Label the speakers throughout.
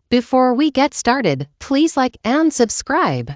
Speaker 1: Before we get started, please like and subscribe.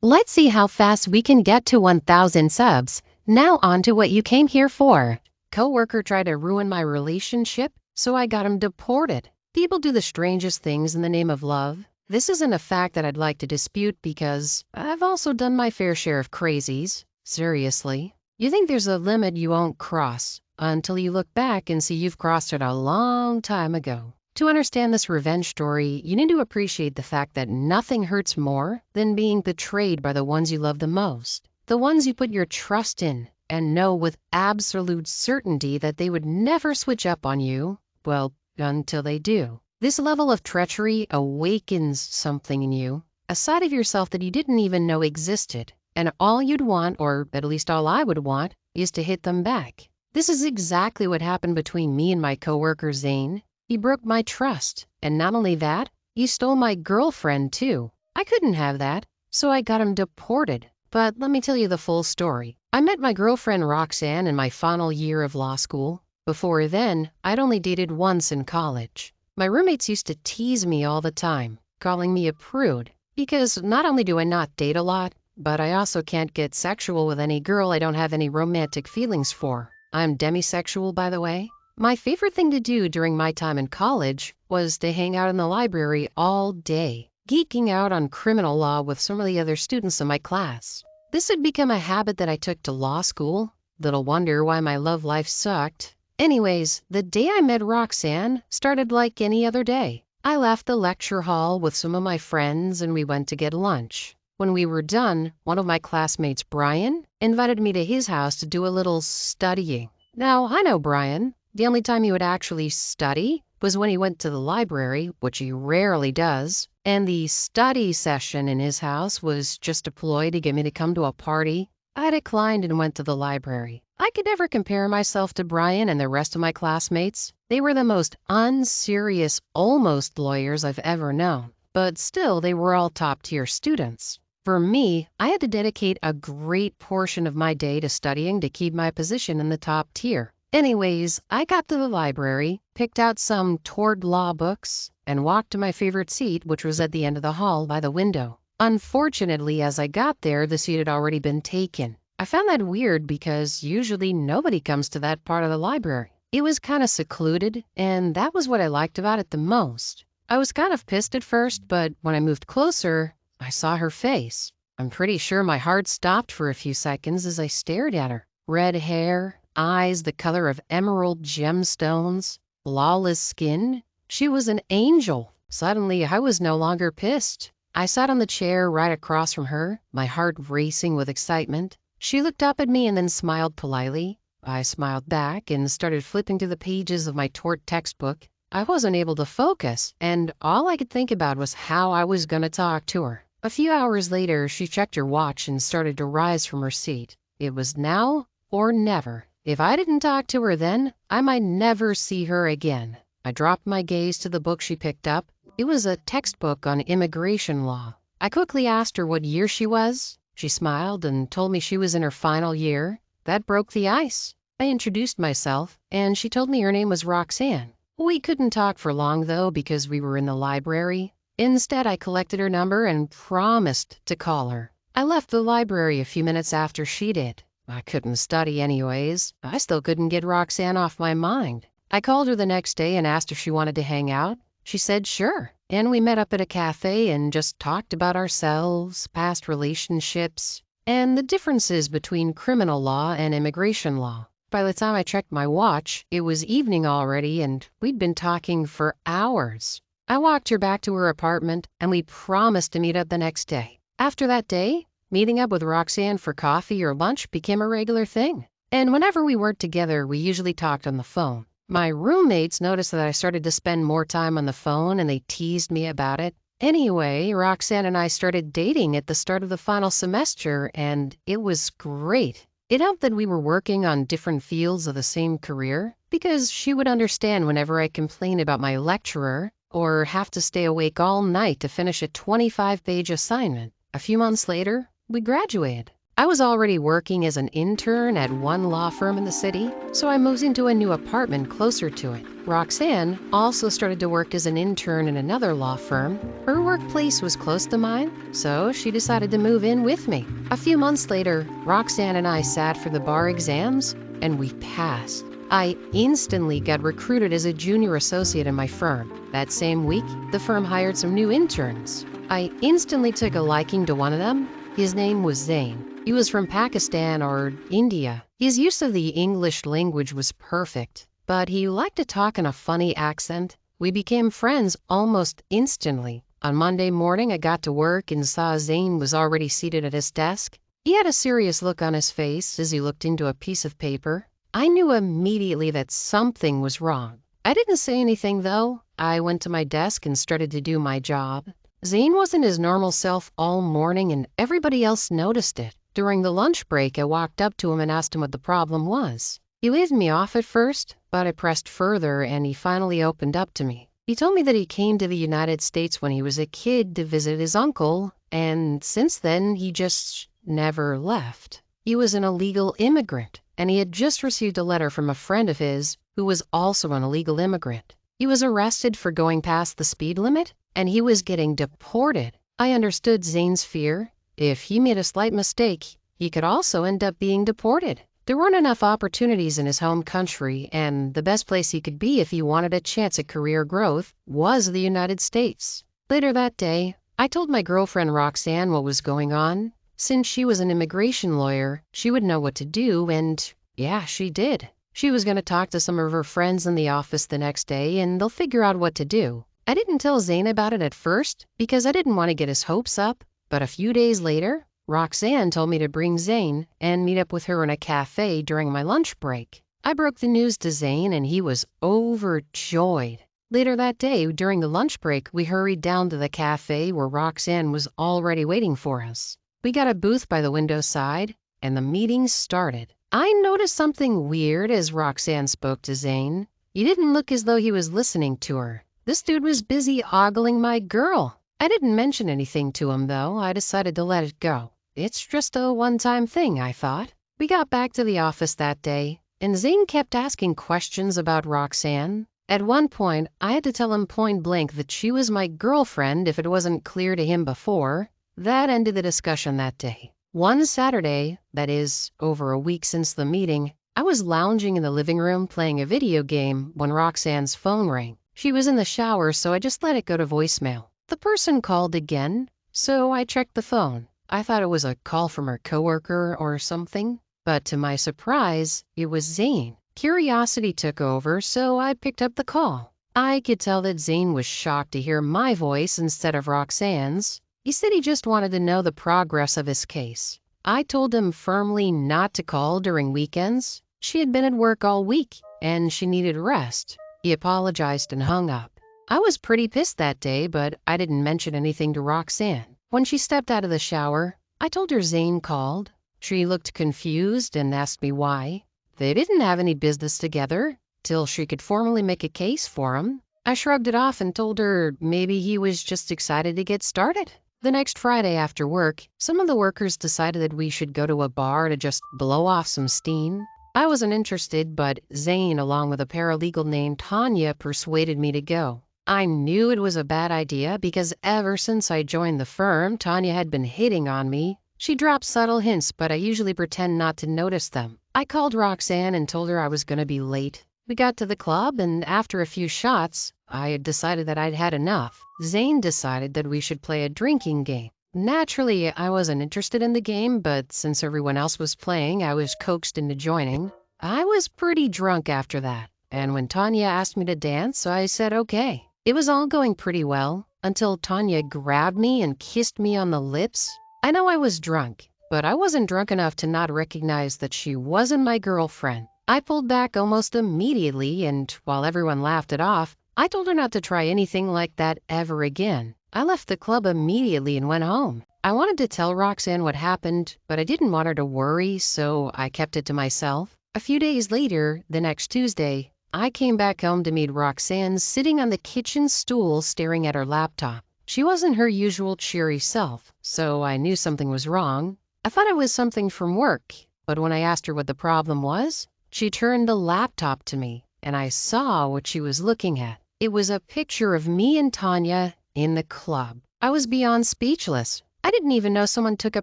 Speaker 1: Let's see how fast we can get to 1,000 subs. Now on to what you came here for. Coworker tried to ruin my relationship, so I got him deported. People do the strangest things in the name of love. This isn't a fact that I'd like to dispute because I've also done my fair share of crazies. Seriously. You think there's a limit you won't cross until you look back and see you've crossed it a long time ago. To understand this revenge story, you need to appreciate the fact that nothing hurts more than being betrayed by the ones you love the most. The ones you put your trust in and know with absolute certainty that they would never switch up on you, well, until they do. This level of treachery awakens something in you, a side of yourself that you didn't even know existed. And all you'd want, or at least all I would want, is to hit them back. This is exactly what happened between me and my coworker Zane. He broke my trust, and not only that, he stole my girlfriend too. I couldn't have that, so I got him deported. But let me tell you the full story. I met my girlfriend Roxanne in my final year of law school. Before then, I'd only dated once in college. My roommates used to tease me all the time, calling me a prude, because not only do I not date a lot, but I also can't get sexual with any girl I don't have any romantic feelings for. I'm demisexual, by the way. My favorite thing to do during my time in college was to hang out in the library all day, geeking out on criminal law with some of the other students in my class. This had become a habit that I took to law school. Little wonder why my love life sucked. Anyways, the day I met Roxanne started like any other day. I left the lecture hall with some of my friends and we went to get lunch. When we were done, one of my classmates, Brian, invited me to his house to do a little studying. Now, I know Brian. The only time he would actually study was when he went to the library, which he rarely does, and the study session in his house was just a ploy to get me to come to a party. I declined and went to the library. I could never compare myself to Brian and the rest of my classmates. They were the most unserious, almost lawyers I've ever known, but still they were all top-tier students. For me, I had to dedicate a great portion of my day to studying to keep my position in the top tier. Anyways, I got to the library, picked out some tort law books, and walked to my favorite seat, which was at the end of the hall by the window. Unfortunately, as I got there, the seat had already been taken. I found that weird because usually nobody comes to that part of the library. It was kind of secluded, and that was what I liked about it the most. I was kind of pissed at first, but when I moved closer, I saw her face. I'm pretty sure my heart stopped for a few seconds as I stared at her. Red hair, eyes the color of emerald gemstones, flawless skin. She was an angel. Suddenly, I was no longer pissed. I sat on the chair right across from her, my heart racing with excitement. She looked up at me and then smiled politely. I smiled back and started flipping through the pages of my tort textbook. I wasn't able to focus, and all I could think about was how I was going to talk to her. A few hours later, she checked her watch and started to rise from her seat. It was now or never. If I didn't talk to her then, I might never see her again. I dropped my gaze to the book she picked up. It was a textbook on immigration law. I quickly asked her what year she was. She smiled and told me she was in her final year. That broke the ice. I introduced myself, and she told me her name was Roxanne. We couldn't talk for long, though, because we were in the library. Instead, I collected her number and promised to call her. I left the library a few minutes after she did. I couldn't study anyways. I still couldn't get Roxanne off my mind. I called her the next day and asked if she wanted to hang out. She said sure, and we met up at a cafe and just talked about ourselves, past relationships, and the differences between criminal law and immigration law. By the time I checked my watch, it was evening already and we'd been talking for hours. I walked her back to her apartment and we promised to meet up the next day. After that day, meeting up with Roxanne for coffee or lunch became a regular thing. And whenever we weren't together, we usually talked on the phone. My roommates noticed that I started to spend more time on the phone and they teased me about it. Anyway, Roxanne and I started dating at the start of the final semester and it was great. It helped that we were working on different fields of the same career because she would understand whenever I complained about my lecturer or have to stay awake all night to finish a 25-page assignment. A few months later, we graduated. I was already working as an intern at one law firm in the city, so I moved into a new apartment closer to it. Roxanne also started to work as an intern in another law firm. Her workplace was close to mine, so she decided to move in with me. A few months later, Roxanne and I sat for the bar exams, and we passed. I instantly got recruited as a junior associate in my firm. That same week, the firm hired some new interns. I instantly took a liking to one of them. His name was Zane. He was from Pakistan or India. His use of the English language was perfect, but he liked to talk in a funny accent. We became friends almost instantly. On Monday morning, I got to work and saw Zane was already seated at his desk. He had a serious look on his face as he looked into a piece of paper. I knew immediately that something was wrong. I didn't say anything, though. I went to my desk and started to do my job. Zane wasn't his normal self all morning, and everybody else noticed it. During the lunch break, I walked up to him and asked him what the problem was. He waved me off at first, but I pressed further, and he finally opened up to me. He told me that he came to the United States when he was a kid to visit his uncle, and since then, he just never left. He was an illegal immigrant, and he had just received a letter from a friend of his who was also an illegal immigrant. He was arrested for going past the speed limit, and he was getting deported. I understood Zane's fear. If he made a slight mistake, he could also end up being deported. There weren't enough opportunities in his home country, and the best place he could be if he wanted a chance at career growth was the United States. Later that day, I told my girlfriend Roxanne what was going on. Since she was an immigration lawyer, she would know what to do, and yeah, she did. She was going to talk to some of her friends in the office the next day, and they'll figure out what to do. I didn't tell Zane about it at first because I didn't want to get his hopes up, but a few days later, Roxanne told me to bring Zane and meet up with her in a cafe during my lunch break. I broke the news to Zane, and he was overjoyed. Later that day, during the lunch break, we hurried down to the cafe where Roxanne was already waiting for us. We got a booth by the window side, and the meeting started. I noticed something weird as Roxanne spoke to Zane. He didn't look as though he was listening to her. This dude was busy ogling my girl. I didn't mention anything to him, though. I decided to let it go. It's just a one-time thing, I thought. We got back to the office that day, and Zane kept asking questions about Roxanne. At one point, I had to tell him point blank that she was my girlfriend if it wasn't clear to him before. That ended the discussion that day. One Saturday, that is, over a week since the meeting, I was lounging in the living room playing a video game when Roxanne's phone rang. She was in the shower, so I just let it go to voicemail. The person called again, so I checked the phone. I thought it was a call from her coworker or something, but to my surprise, it was Zane. Curiosity took over, so I picked up the call. I could tell that Zane was shocked to hear my voice instead of Roxanne's. He said he just wanted to know the progress of his case. I told him firmly not to call during weekends. She had been at work all week, and she needed rest. He apologized and hung up. I was pretty pissed that day, but I didn't mention anything to Roxanne. When she stepped out of the shower, I told her Zane called. She looked confused and asked me why. They didn't have any business together, till she could formally make a case for him. I shrugged it off and told her maybe he was just excited to get started. The next Friday after work, some of the workers decided that we should go to a bar to just blow off some steam. I wasn't interested, but Zane, along with a paralegal named Tanya, persuaded me to go. I knew it was a bad idea because ever since I joined the firm, Tanya had been hitting on me. She dropped subtle hints, but I usually pretend not to notice them. I called Roxanne and told her I was going to be late. We got to the club, and after a few shots, I had decided that I'd had enough. Zane decided that we should play a drinking game. Naturally, I wasn't interested in the game, but since everyone else was playing, I was coaxed into joining. I was pretty drunk after that, and when Tanya asked me to dance, I said okay. It was all going pretty well, until Tanya grabbed me and kissed me on the lips. I know I was drunk, but I wasn't drunk enough to not recognize that she wasn't my girlfriend. I pulled back almost immediately, and while everyone laughed it off, I told her not to try anything like that ever again. I left the club immediately and went home. I wanted to tell Roxanne what happened, but I didn't want her to worry, so I kept it to myself. A few days later, the next Tuesday, I came back home to meet Roxanne sitting on the kitchen stool staring at her laptop. She wasn't her usual cheery self, so I knew something was wrong. I thought it was something from work, but when I asked her what the problem was, she turned the laptop to me, and I saw what she was looking at. It was a picture of me and Tanya in the club. I was beyond speechless. I didn't even know someone took a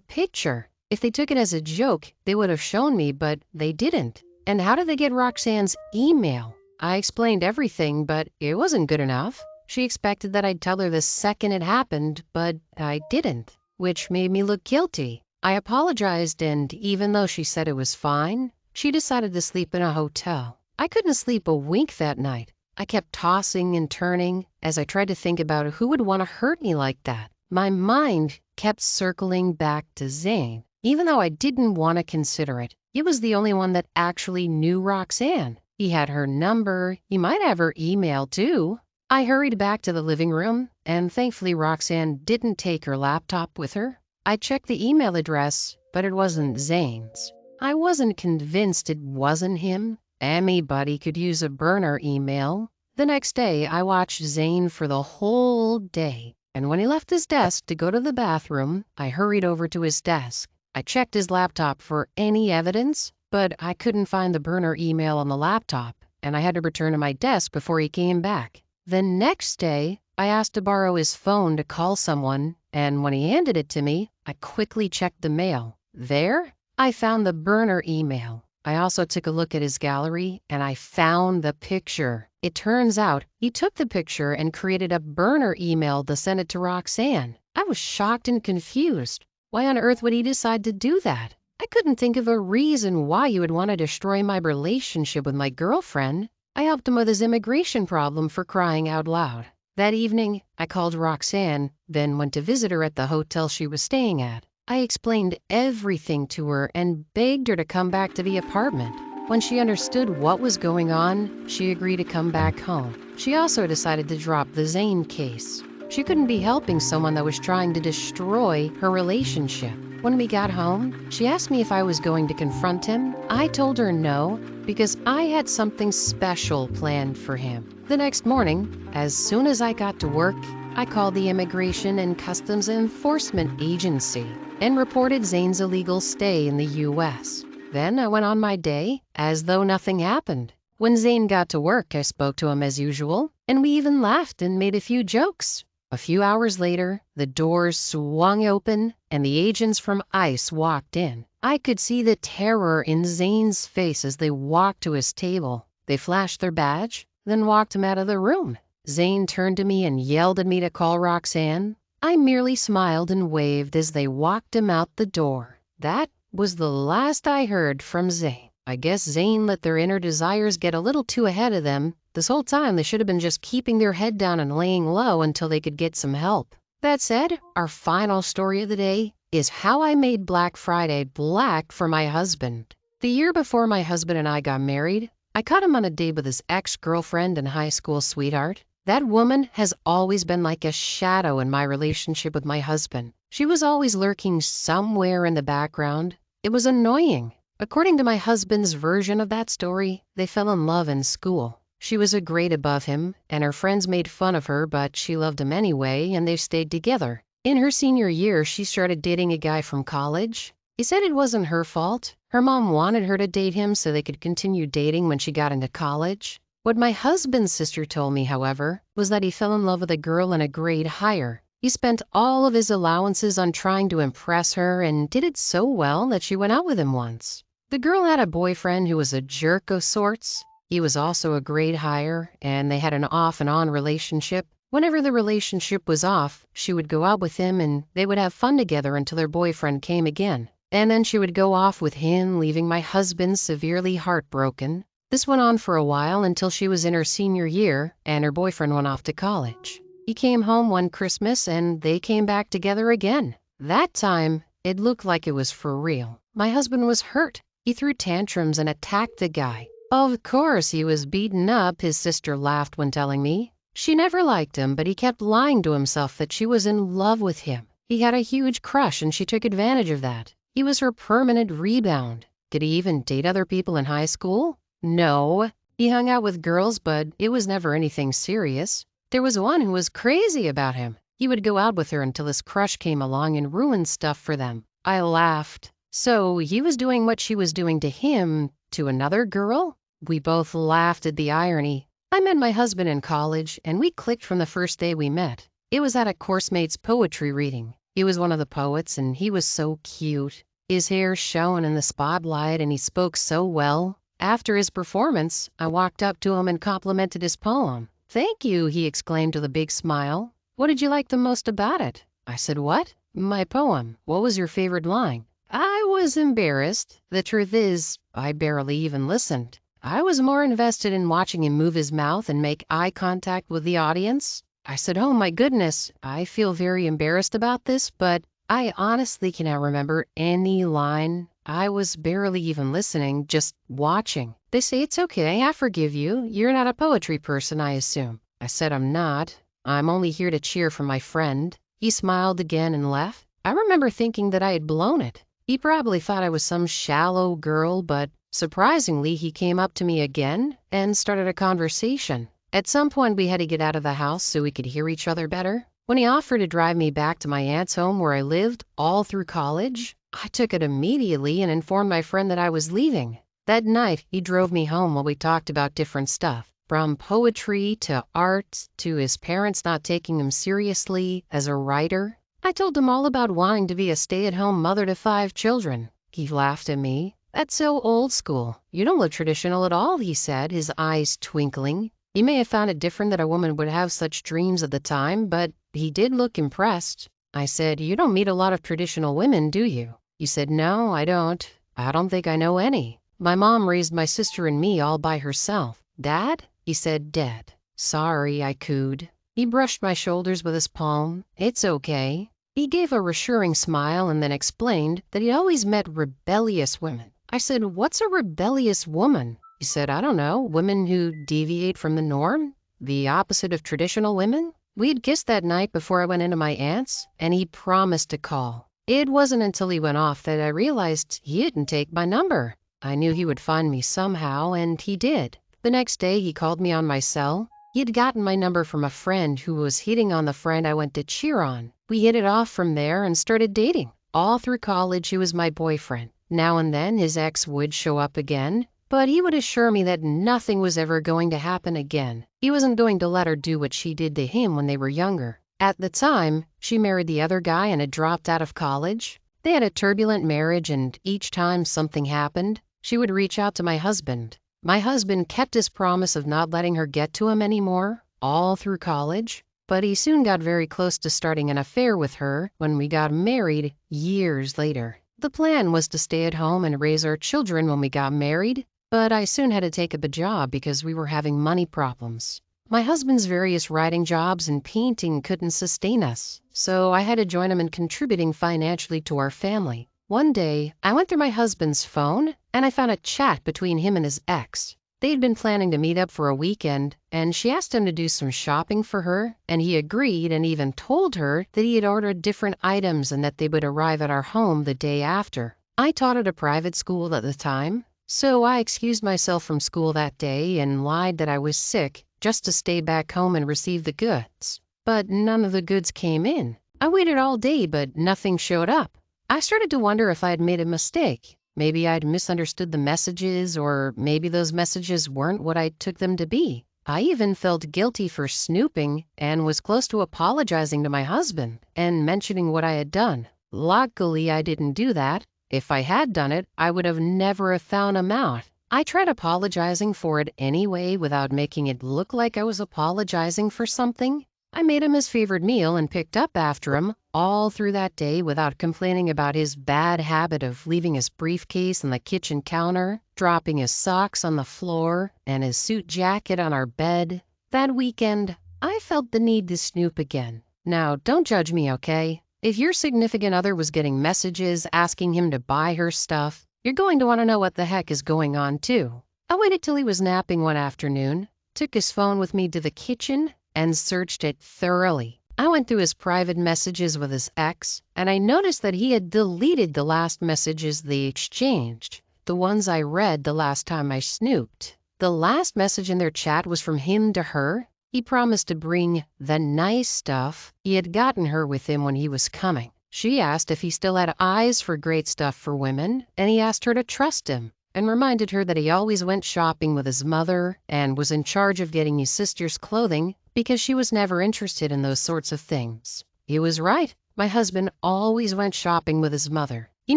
Speaker 1: picture. If they took it as a joke, they would have shown me, but they didn't. And how did they get Roxanne's email? I explained everything, but it wasn't good enough. She expected that I'd tell her the second it happened, but I didn't, which made me look guilty. I apologized, and even though she said it was fine, she decided to sleep in a hotel. I couldn't sleep a wink that night. I kept tossing and turning as I tried to think about who would want to hurt me like that. My mind kept circling back to Zane, even though I didn't want to consider it. He was the only one that actually knew Roxanne. He had her number. He might have her email too. I hurried back to the living room, and thankfully Roxanne didn't take her laptop with her. I checked the email address, but it wasn't Zane's. I wasn't convinced it wasn't him. Anybody could use a burner email. The next day, I watched Zane for the whole day, and when he left his desk to go to the bathroom, I hurried over to his desk. I checked his laptop for any evidence, but I couldn't find the burner email on the laptop, and I had to return to my desk before he came back. The next day, I asked to borrow his phone to call someone, and when he handed it to me, I quickly checked the mail. There, I found the burner email. I also took a look at his gallery, and I found the picture. It turns out he took the picture and created a burner email to send it to Roxanne. I was shocked and confused. Why on earth would he decide to do that? I couldn't think of a reason why you would want to destroy my relationship with my girlfriend. I helped him with his immigration problem, for crying out loud. That evening, I called Roxanne, then went to visit her at the hotel she was staying at. I explained everything to her and begged her to come back to the apartment. When she understood what was going on, she agreed to come back home. She also decided to drop the Zane case. She couldn't be helping someone that was trying to destroy her relationship. When we got home, she asked me if I was going to confront him. I told her no, because I had something special planned for him. The next morning, as soon as I got to work, I called the Immigration and Customs Enforcement Agency and reported Zane's illegal stay in the U.S. Then I went on my day as though nothing happened. When Zane got to work, I spoke to him as usual, and we even laughed and made a few jokes. A few hours later, the doors swung open and the agents from ICE walked in. I could see the terror in Zane's face as they walked to his table. They flashed their badge, then walked him out of the room. Zane turned to me and yelled at me to call Roxanne. I merely smiled and waved as they walked him out the door. That was the last I heard from Zane. I guess Zane let their inner desires get a little too ahead of them. This whole time, they should have been just keeping their head down and laying low until they could get some help. That said, our final story of the day is how I made Black Friday black for my husband. The year before my husband and I got married, I caught him on a date with his ex-girlfriend and high school sweetheart. That woman has always been like a shadow in my relationship with my husband. She was always lurking somewhere in the background. It was annoying. According to my husband's version of that story, they fell in love in school. She was a grade above him, and her friends made fun of her, but she loved him anyway, and they stayed together. In her senior year, she started dating a guy from college. He said it wasn't her fault. Her mom wanted her to date him so they could continue dating when she got into college. What my husband's sister told me, however, was that he fell in love with a girl in a grade higher. He spent all of his allowances on trying to impress her and did it so well that she went out with him once. The girl had a boyfriend who was a jerk of sorts. He was also a grade higher, and they had an off and on relationship. Whenever the relationship was off, she would go out with him and they would have fun together until her boyfriend came again. And then she would go off with him, leaving my husband severely heartbroken. This went on for a while until she was in her senior year and her boyfriend went off to college. He came home one Christmas and they came back together again. That time, it looked like it was for real. My husband was hurt. He threw tantrums and attacked the guy. Of course, he was beaten up, his sister laughed when telling me. She never liked him, but he kept lying to himself that she was in love with him. He had a huge crush and she took advantage of that. He was her permanent rebound. Did he even date other people in high school? No. He hung out with girls, but it was never anything serious. There was one who was crazy about him. He would go out with her until his crush came along and ruined stuff for them. I laughed. So he was doing what she was doing to him to another girl? We both laughed at the irony. I met my husband in college, and we clicked from the first day we met. It was at a coursemate's poetry reading. He was one of the poets, and he was so cute. His hair shone in the spotlight, and he spoke so well. After his performance, I walked up to him and complimented his poem. "Thank you," he exclaimed with a big smile. "What did you like the most about it?" I said, "What?" "My poem. What was your favorite line?" I was embarrassed. The truth is, I barely even listened. I was more invested in watching him move his mouth and make eye contact with the audience. I said, "Oh my goodness, I feel very embarrassed about this, but I honestly cannot remember any line. I was barely even listening, just watching." They say, "It's okay, I forgive you. You're not a poetry person, I assume." I said, "I'm not. I'm only here to cheer for my friend." He smiled again and left. I remember thinking that I had blown it. He probably thought I was some shallow girl, but surprisingly, he came up to me again and started a conversation. At some point, we had to get out of the house so we could hear each other better. When he offered to drive me back to my aunt's home where I lived all through college, I took it immediately and informed my friend that I was leaving. That night, he drove me home while we talked about different stuff, from poetry to art to his parents not taking him seriously as a writer. I told him all about wanting to be a stay-at-home mother to 5 children. He laughed at me. "That's so old school. You don't look traditional at all," he said, his eyes twinkling. He may have found it different that a woman would have such dreams at the time, but he did look impressed. I said, "You don't meet a lot of traditional women, do you?" He said, "No, I don't. I don't think I know any. My mom raised my sister and me all by herself." "Dad?" He said, "Dead." "Sorry," I cooed. He brushed my shoulders with his palm. "It's okay." He gave a reassuring smile and then explained that he'd always met rebellious women. I said, "What's a rebellious woman?" He said, "I don't know, women who deviate from the norm, the opposite of traditional women." We had kissed that night before I went into my aunt's, and he promised to call. It wasn't until he went off that I realized he didn't take my number. I knew he would find me somehow, and he did. The next day, he called me on my cell. He had gotten my number from a friend who was hitting on the friend I went to cheer on. We hit it off from there and started dating. All through college, he was my boyfriend. Now and then, his ex would show up again, but he would assure me that nothing was ever going to happen again. He wasn't going to let her do what she did to him when they were younger. At the time, she married the other guy and had dropped out of college. They had a turbulent marriage, and each time something happened, she would reach out to my husband. My husband kept his promise of not letting her get to him anymore, all through college. But he soon got very close to starting an affair with her when we got married years later. The plan was to stay at home and raise our children when we got married, but I soon had to take up a job because we were having money problems. My husband's various writing jobs and painting couldn't sustain us, so I had to join him in contributing financially to our family. One day, I went through my husband's phone and I found a chat between him and his ex. They'd been planning to meet up for a weekend, and she asked him to do some shopping for her, and he agreed and even told her that he had ordered different items and that they would arrive at our home the day after. I taught at a private school at the time, so I excused myself from school that day and lied that I was sick just to stay back home and receive the goods. But none of the goods came in. I waited all day, but nothing showed up. I started to wonder if I had made a mistake. Maybe I'd misunderstood the messages, or maybe those messages weren't what I took them to be. I even felt guilty for snooping and was close to apologizing to my husband and mentioning what I had done. Luckily, I didn't do that. If I had done it, I would have never found him out. I tried apologizing for it anyway without making it look like I was apologizing for something. I made him his favorite meal and picked up after him all through that day without complaining about his bad habit of leaving his briefcase on the kitchen counter, dropping his socks on the floor, and his suit jacket on our bed. That weekend, I felt the need to snoop again. Now, don't judge me, okay? If your significant other was getting messages asking him to buy her stuff, you're going to want to know what the heck is going on, too. I waited till he was napping one afternoon, took his phone with me to the kitchen, and searched it thoroughly. I went through his private messages with his ex, and I noticed that he had deleted the last messages they exchanged, the ones I read the last time I snooped. The last message in their chat was from him to her. He promised to bring the nice stuff he had gotten her with him when he was coming. She asked if he still had eyes for great stuff for women, and he asked her to trust him, and reminded her that he always went shopping with his mother and was in charge of getting his sister's clothing because she was never interested in those sorts of things. He was right. My husband always went shopping with his mother. He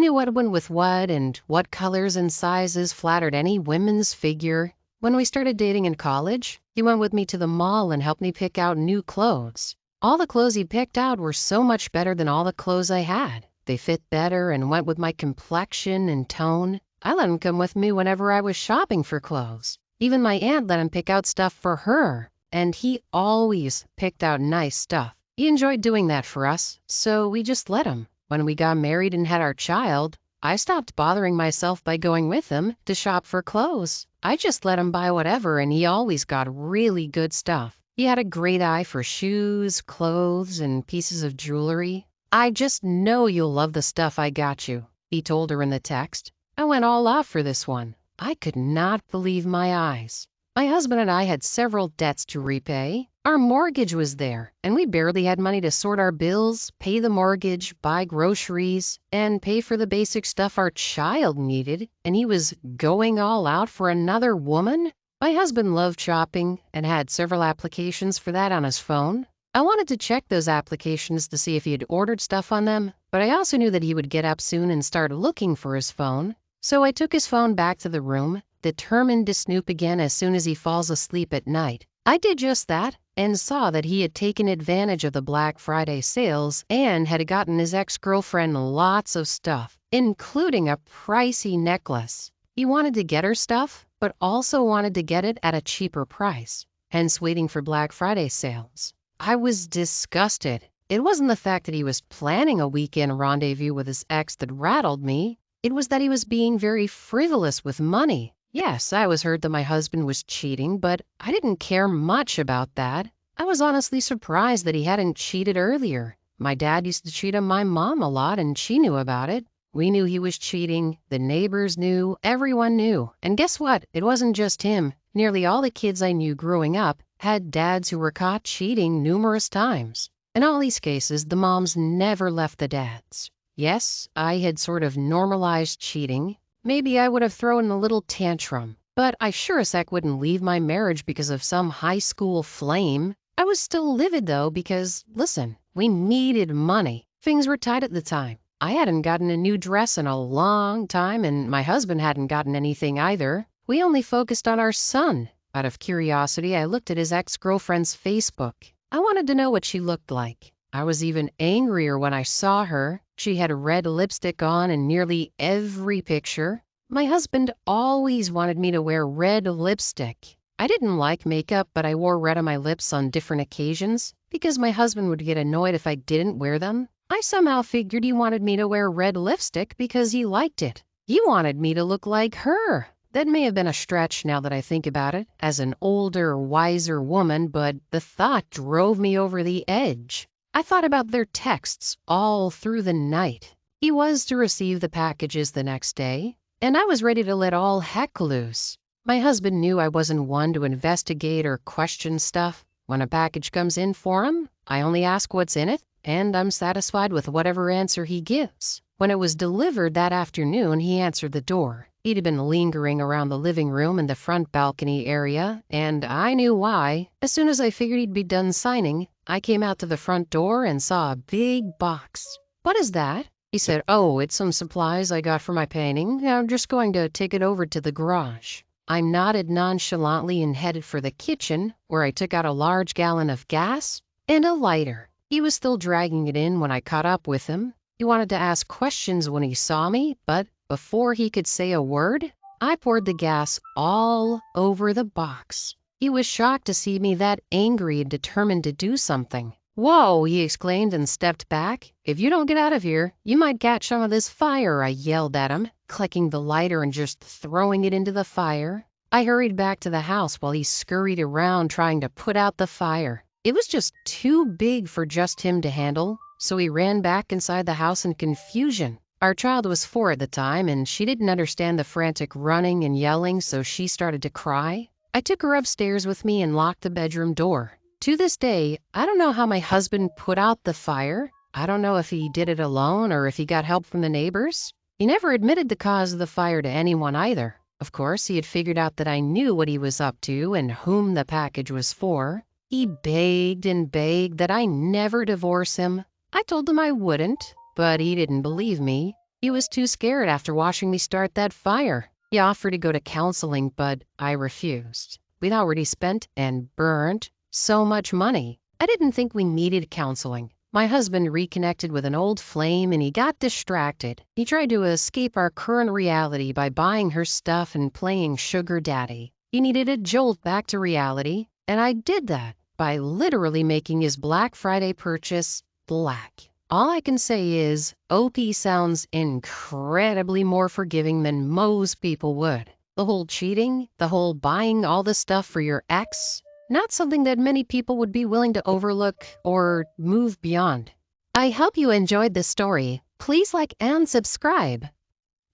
Speaker 1: knew what went with what and what colors and sizes flattered any woman's figure. When we started dating in college, he went with me to the mall and helped me pick out new clothes. All the clothes he picked out were so much better than all the clothes I had. They fit better and went with my complexion and tone. I let him come with me whenever I was shopping for clothes. Even my aunt let him pick out stuff for her, and he always picked out nice stuff. He enjoyed doing that for us, so we just let him. When we got married and had our child, I stopped bothering myself by going with him to shop for clothes. I just let him buy whatever, and he always got really good stuff. He had a great eye for shoes, clothes, and pieces of jewelry. "I just know you'll love the stuff I got you," he told her in the text. I went all out for this one. I could not believe my eyes. My husband and I had several debts to repay. Our mortgage was there, and we barely had money to sort our bills, pay the mortgage, buy groceries, and pay for the basic stuff our child needed, and he was going all out for another woman? My husband loved shopping and had several applications for that on his phone. I wanted to check those applications to see if he had ordered stuff on them, but I also knew that he would get up soon and start looking for his phone. So I took his phone back to the room, determined to snoop again as soon as he falls asleep at night. I did just that and saw that he had taken advantage of the Black Friday sales and had gotten his ex-girlfriend lots of stuff, including a pricey necklace. He wanted to get her stuff, but also wanted to get it at a cheaper price, hence waiting for Black Friday sales. I was disgusted. It wasn't the fact that he was planning a weekend rendezvous with his ex that rattled me. It was that he was being very frivolous with money. Yes, I was hurt that my husband was cheating, but I didn't care much about that. I was honestly surprised that he hadn't cheated earlier. My dad used to cheat on my mom a lot, and she knew about it. We knew he was cheating. The neighbors knew. Everyone knew. And guess what? It wasn't just him. Nearly all the kids I knew growing up had dads who were caught cheating numerous times. In all these cases, the moms never left the dads. Yes, I had sort of normalized cheating. Maybe I would have thrown a little tantrum, but I sure as heck wouldn't leave my marriage because of some high school flame. I was still livid though because, listen, we needed money. Things were tight at the time. I hadn't gotten a new dress in a long time, and my husband hadn't gotten anything either. We only focused on our son. Out of curiosity, I looked at his ex-girlfriend's Facebook. I wanted to know what she looked like. I was even angrier when I saw her. She had red lipstick on in nearly every picture. My husband always wanted me to wear red lipstick. I didn't like makeup, but I wore red on my lips on different occasions because my husband would get annoyed if I didn't wear them. I somehow figured he wanted me to wear red lipstick because he liked it. He wanted me to look like her. That may have been a stretch now that I think about it, as an older, wiser woman, but the thought drove me over the edge. I thought about their texts all through the night. He was to receive the packages the next day, and I was ready to let all heck loose. My husband knew I wasn't one to investigate or question stuff. When a package comes in for him, I only ask what's in it, and I'm satisfied with whatever answer he gives. When it was delivered that afternoon, he answered the door. He'd been lingering around the living room and the front balcony area, and I knew why. As soon as I figured he'd be done signing, I came out to the front door and saw a big box. "What is that?" He said, "Oh, it's some supplies I got for my painting. I'm just going to take it over to the garage." I nodded nonchalantly and headed for the kitchen, where I took out a large gallon of gas and a lighter. He was still dragging it in when I caught up with him. He wanted to ask questions when he saw me, but before he could say a word, I poured the gas all over the box. He was shocked to see me that angry and determined to do something. "Whoa," he exclaimed and stepped back. "If you don't get out of here, you might catch some of this fire," I yelled at him, clicking the lighter and just throwing it into the fire. I hurried back to the house while he scurried around trying to put out the fire. It was just too big for just him to handle, so he ran back inside the house in confusion. Our child was 4 at the time, and she didn't understand the frantic running and yelling, so she started to cry. I took her upstairs with me and locked the bedroom door. To this day, I don't know how my husband put out the fire. I don't know if he did it alone or if he got help from the neighbors. He never admitted the cause of the fire to anyone either. Of course, he had figured out that I knew what he was up to and whom the package was for. He begged and begged that I never divorce him. I told him I wouldn't, but he didn't believe me. He was too scared after watching me start that fire. He offered to go to counseling, but I refused. We'd already spent and burned so much money. I didn't think we needed counseling. My husband reconnected with an old flame and he got distracted. He tried to escape our current reality by buying her stuff and playing sugar daddy. He needed a jolt back to reality, and I did that by literally making his Black Friday purchase black. All I can say is, OP sounds incredibly more forgiving than most people would. The whole cheating, the whole buying all the stuff for your ex, not something that many people would be willing to overlook or move beyond. I hope you enjoyed this story. Please like and subscribe.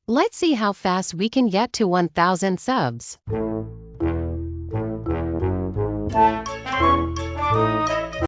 Speaker 1: Let's see how fast we can get to 1,000 subs.